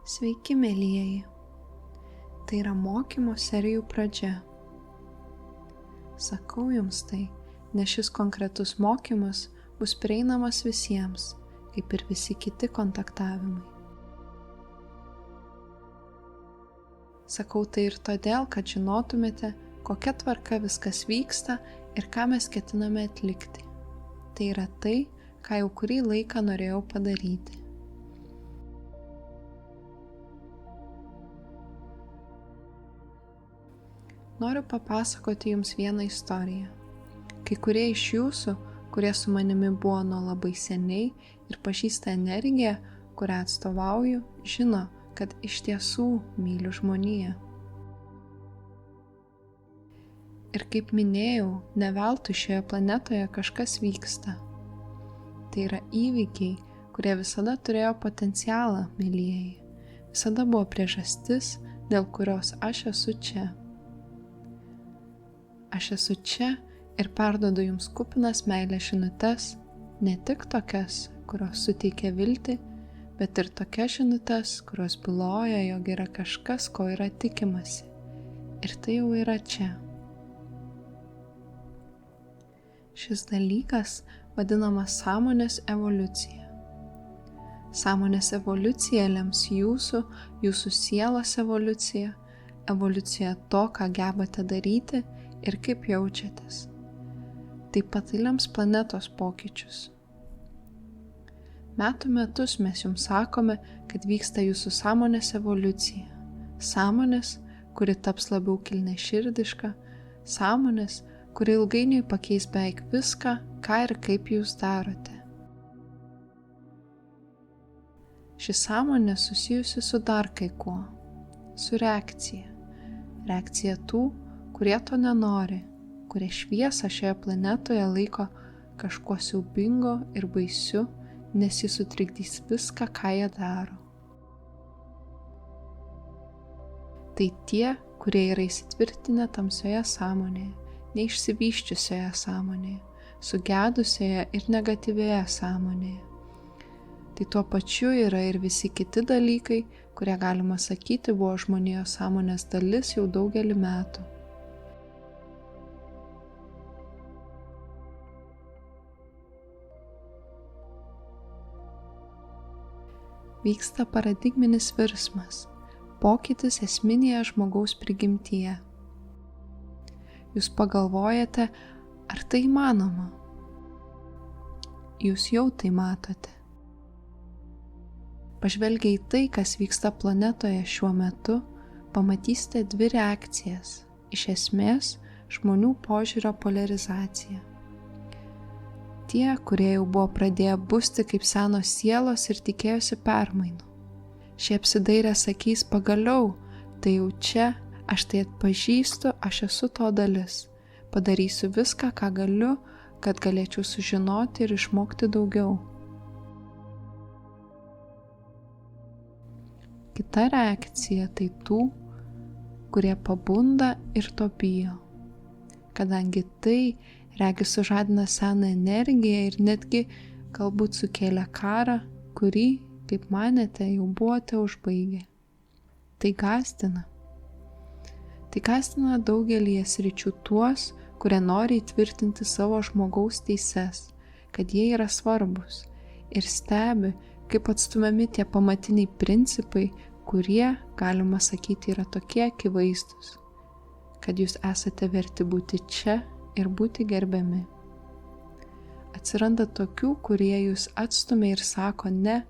Sveiki, mielieji. Tai yra mokymo serijų pradžia. Sakau jums tai, nes šis konkretus mokymas bus prieinamas visiems, kaip ir visi kiti kontaktavimai. Sakau tai ir todėl, kad žinotumėte, kokia tvarka viskas vyksta ir ką mes ketiname atlikti. Tai yra tai, ką jau kurį laiką norėjau padaryti. Noriu papasakoti jums vieną istoriją. Kai kurie iš jūsų, kurie su manimi buvo nuo labai seniai ir pažįsta energiją, kurią atstovauju, žino, kad iš tiesų myliu žmoniją. Ir kaip minėjau, ne veltui šioje planetoje kažkas vyksta. Tai yra įvykiai, kurie visada turėjo potencialą, mielieji. Visada buvo priežastis, dėl kurios aš esu čia. Aš esu čia ir perduodu jums kupinas meilės žinutes, ne tik tokias, kurios suteikia viltį, bet ir tokias žinutes, kurios byloja, jog yra kažkas, ko yra tikimasi. Ir tai jau yra čia. Šis dalykas vadinamas sąmonės evoliucija. Sąmonės evoliucija lems jūsų sielos evoliuciją, evoliucija to, ką gebate daryti ir kaip jaučiatės. Taip pat lems planetos pokyčius. Metų metus mes jums sakome, kad vyksta jūsų sąmonės evoliucija. Sąmonės, kuri taps labiau kilniaširdiška, sąmonės, kuri ilgainiui pakeis beveik viską, ką ir kaip jūs darote. Ši sąmonė susijusi su dar kai kuo, su reakcija. Reakcija tų, kurie to nenori, kurie šviesą šioje planetoje laiko kažkuo siaubingo ir baisiu, nes jis sutrikdys viską, ką jie daro. Tai tie, kurie yra įsitvirtinę tamsioje sąmonėje, neišsivysčiusioje sąmonėje, sugedusioje ir negatyvioje sąmonėje. Tai tuo pačiu yra ir visi kiti dalykai, kurie galima sakyti buvo žmonijos sąmonės dalis jau daugelį metų. Vyksta paradigminis virsmas, pokytis esminėje žmogaus prigimtyje. Jūs pagalvojate, ar tai įmanoma? Jūs jau tai matote. Pažvelgę į tai, kas vyksta planetoje šiuo metu, pamatysite dvi reakcijas, iš esmės žmonių požiūrio poliarizacija. Tie, kurie jau buvo pradėję busti kaip senos sielos ir tikėjosi permainų. Šie apsidairę sakys pagaliau, tai jau čia, aš tai atpažįstu, aš esu to dalis. Padarysiu viską, ką galiu, kad galėčiau sužinoti ir išmokti daugiau. Kita reakcija tai tų, kurie pabunda ir to bijo. Kadangi tai regis sužadina seną energiją ir netgi galbūt sukėlė karą, kurį, kaip manėte, jau buvote užbaigę. Tai gąsdina. Tai gąsdina daugelį sričių tuos, kurie nori įtvirtinti savo žmogaus teises, kad jie yra svarbus ir stebi, kaip atstumiami tie pamatiniai principai, kurie, galima sakyti, yra tokie akivaizdūs, kad jūs esate verti būti čia ir būti gerbiami. Atsiranda tokių, kurie jūs atstumia ir sako ne,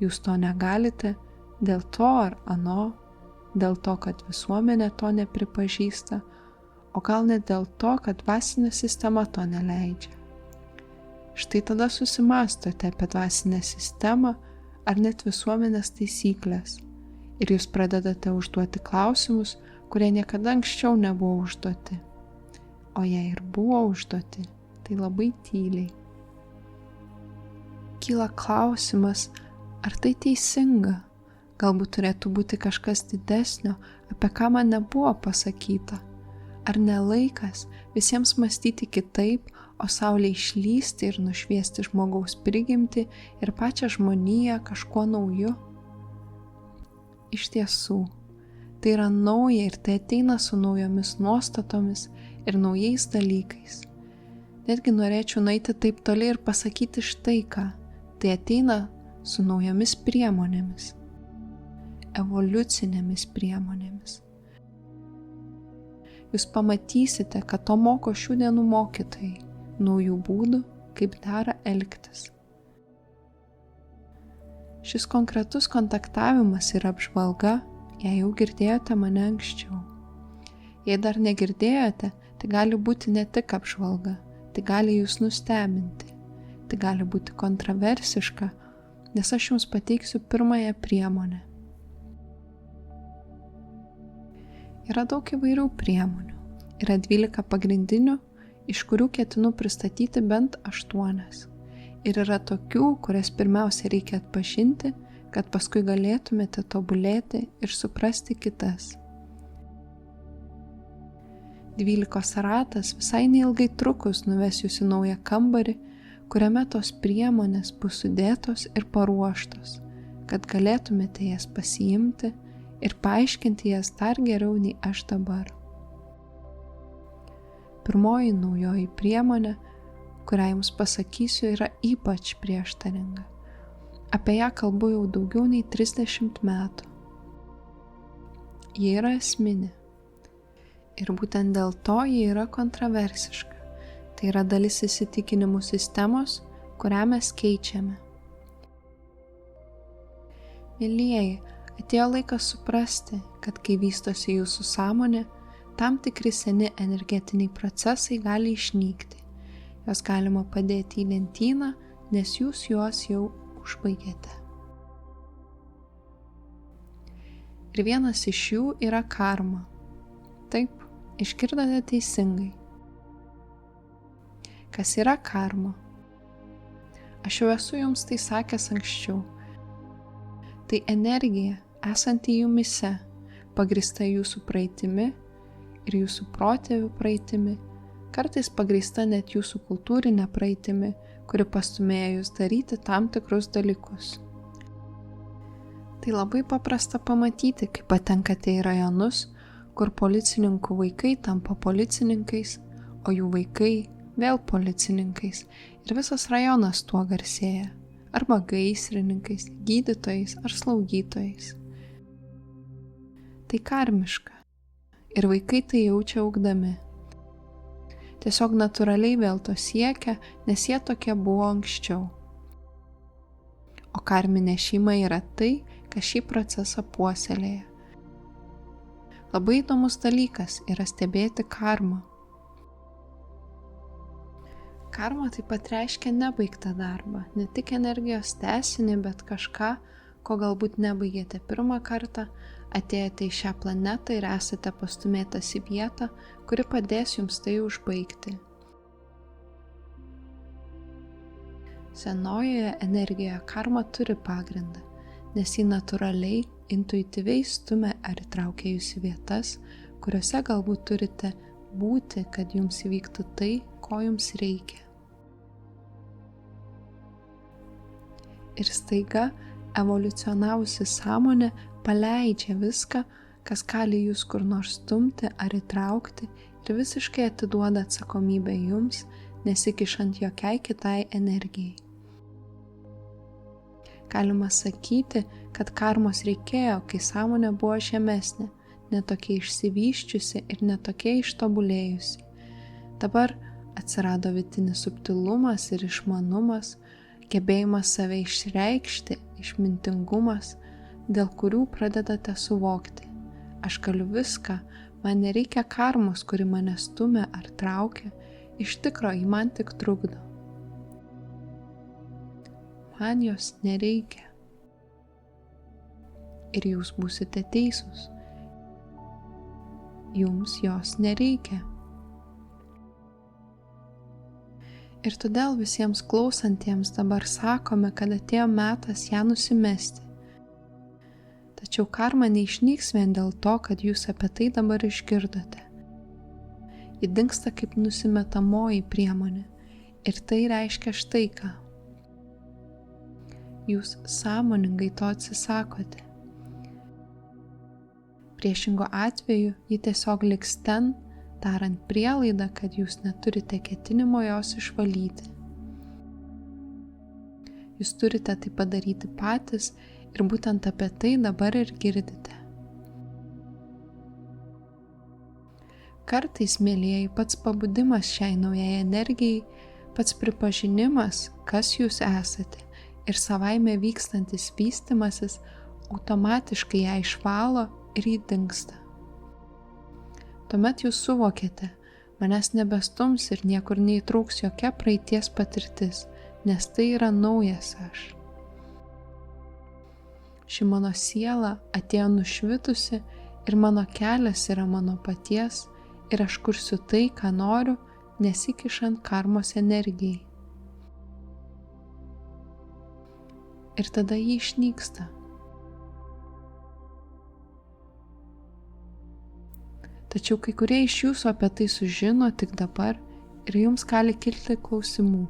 jūs to negalite, dėl to ar ano, dėl to, kad visuomenė to nepripažįsta, o gal net dėl to, kad dvasinė sistema to neleidžia. Štai tada susimastote apie dvasinę sistemą ar net visuomenės taisyklės ir jūs pradedate užduoti klausimus, kurie niekada anksčiau nebuvo užduoti. O jei ir buvo užduoti, tai labai tyliai. Kyla klausimas, ar tai teisinga? Galbūt turėtų būti kažkas didesnio, apie ką man nebuvo pasakyta. Ar ne laikas visiems mąstyti kitaip, o saulė išlysti ir nušviesti žmogaus prigimtį ir pačią žmoniją kažkuo nauju? iš tiesų, tai yra nauja ir tai ateina su naujomis nuostatomis ir naujais dalykais. Netgi norėčiau nueiti taip toli ir pasakyti štai ką. Tai ateina su naujomis priemonėmis, evoliucinėmis priemonėmis. Jūs pamatysite, kad to moko šių dienų mokytojai, naujų būdų, kaip dera elgtis. Šis konkretus kontaktavimas ir apžvalga, jei jau girdėjote mane anksčiau. Jei dar negirdėjote, tai gali būti ne tik apžvalga, tai gali jūs nustebinti, tai gali būti kontroversiška, nes aš jums pateiksiu pirmąją priemonę. Yra daug įvairių priemonių, yra 12 pagrindinių, iš kurių ketinu pristatyti bent 8. Ir yra tokių, kurias pirmiausia reikia atpažinti, kad paskui galėtumėte tobulėti ir suprasti kitas. 12 ratas visai neilgai trukus nuves jūs į naują kambarį, kuriame tos priemonės bus sudėtos ir paruoštos, kad galėtumėte jas pasiimti ir paaiškinti jas dar geriau nei aš dabar. Pirmoji naujoji priemonė, kurią jums pasakysiu, yra ypač prieštaringa. Apie ją kalbu jau daugiau nei 30 metų. Ji yra esminė. Ir būtent dėl to ji yra kontroversiška. Tai yra dalis įsitikinimų sistemos, kurią mes keičiame. Mielieji, atėjo laikas suprasti, kad kai vystosi jūsų sąmonė, tam tikri seni energetiniai procesai gali išnykti. Jos galima padėti į lentyną, nes jūs juos jau užbaigėte. Ir vienas iš jų yra karma. Taip, išgirdote teisingai. Kas yra karma? Aš jau esu jums tai sakęs anksčiau. Tai energija, esanti jumyse, pagrįsta jūsų praeitimi ir jūsų protėvių praeitimi, kartais pagrįsta net jūsų kultūrinė praeitimi, kuri pastūmėjo jūs daryti tam tikrus dalykus. Tai labai paprasta pamatyti, kai patenkate į rajonus, kur policininkų vaikai tampa policininkais, o jų vaikai vėl policininkais ir visas rajonas tuo garsėja, arba gaisrininkais, gydytojais ar slaugytojais. Tai karmiška ir vaikai tai jaučia augdami. Tiesiog natūraliai vėl to siekia, nes jie tokie buvo anksčiau. O karminė šeima yra tai, kas šį procesą puoselėja. Labai įdomus dalykas yra stebėti karmą. Karma taip pat reiškia nebaigtą darbą, ne tik energijos tęsinį, bet kažką, ko galbūt nebaigėte pirmą kartą, atėjote į šią planetą ir esate pastumėtas į vietą, kuri padės jums tai užbaigti. Senojoje energijoje karma turi pagrindą, nes ji natūraliai, intuityviai stumia ar įtraukia jūs į vietas, kuriuose galbūt turite būti, kad jums įvyktų tai, ko jums reikia. Ir staiga evoliucionavusi sąmonė paleidžia viską, kas gali jūs kur nors stumti ar įtraukti ir visiškai atiduoda atsakomybę jums, nesikišant jokiai kitai energijai. Galima sakyti, kad karmos reikėjo, kai sąmonė buvo žemesnė, netokia išsivysčiusi ir netokia ištobulėjusi. Dabar atsirado vidinis subtilumas ir išmanumas, gebėjimas save išreikšti, išmintingumas, dėl kurių pradedate suvokti. Aš galiu viską, man nereikia karmos, kuri mane stumia ar traukia, iš tikro ji man tik trukdo. Man jos nereikia. Ir jūs būsite teisūs. Jums jos nereikia. Ir todėl visiems klausantiems dabar sakome, kad atėjo metas ją nusimesti. Tačiau karma neišnyks vien dėl to, kad jūs apie tai dabar išgirdote. Ji dingsta kaip nusimetamoji priemonė. Ir tai reiškia štai ką. Jūs sąmoningai to atsisakote. Priešingo atveju ji tiesiog liks ten, darant prielaidą, kad jūs neturite ketinimo jos išvalyti. Jūs turite tai padaryti patys ir būtent apie tai dabar ir girdite. Kartais, mėlyjeji, pats pabudimas šiai naujai energijai, pats pripažinimas, kas jūs esate ir savaime vykstantis vystimasis automatiškai ją išvalo ir ji dingsta. Tuomet jūs suvokėte, manęs nebestums ir niekur neįtrauks jokia praeities patirtis, nes tai yra naujas aš. Ši mano siela atėjo nušvitusi ir mano kelias yra mano paties ir aš kursiu tai, ką noriu, nesikišant karmos energijai. Ir tada ji išnyksta. Tačiau kai kurie iš jūsų apie tai sužino tik dabar ir jums gali kilti klausimų.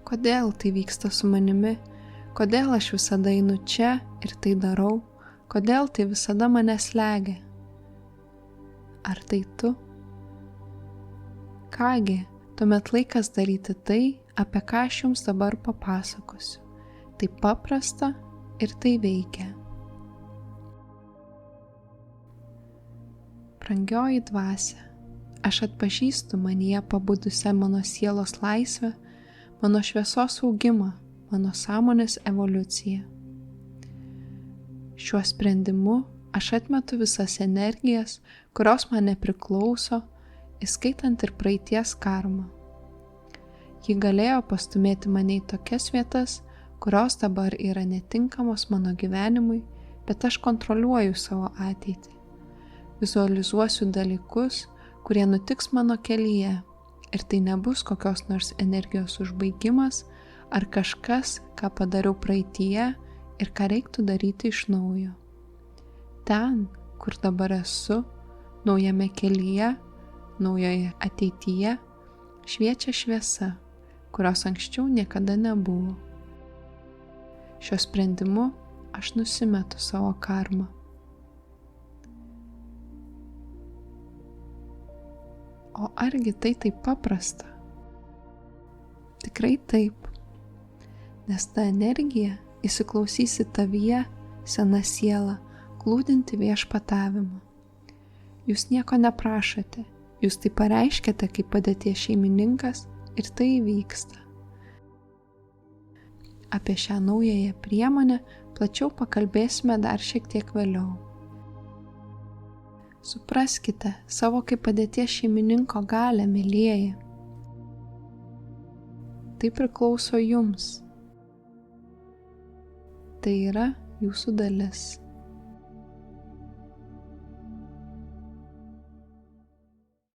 Kodėl tai vyksta su manimi? Kodėl aš visada einu čia ir tai darau? Kodėl tai visada mane slegia? Ar tai tu? Kągi, tuomet laikas daryti tai, apie ką aš jums dabar papasakosiu. Tai paprasta ir tai veikia. Brangioji dvasia, aš atpažįstu manyje pabudusią mano sielos laisvę, mano šviesos augimą, mano sąmonės evoliuciją. Šiuo sprendimu aš atmetu visas energijas, kurios man nepriklauso, įskaitant ir praeities karmą. Ji galėjo pastumėti mane į tokias vietas, kurios dabar yra netinkamos mano gyvenimui, bet aš kontroliuoju savo ateitį. Vizualizuosiu dalykus, kurie nutiks mano kelyje, ir tai nebus kokios nors energijos užbaigimas ar kažkas, ką padariau praeityje ir ką reiktų daryti iš naujo. Ten, kur dabar esu, naujame kelyje, naujoje ateityje, šviečia šviesa, kurios anksčiau niekada nebuvo. Šiuo sprendimu aš nusimetu savo karmą. O argi tai taip paprasta? Tikrai taip, nes ta energija įsiklausys į tavyje, sena siela, glūdinti viešpatavimą. Jūs nieko neprašote, jūs tai pareiškiate kaip padėties šeimininkas ir tai įvyksta. Apie šią naująją priemonę plačiau pakalbėsime dar šiek tiek vėliau. Supraskite savo kaip padėties šeimininko galią, mylieji. Tai priklauso jums. Tai yra jūsų dalis.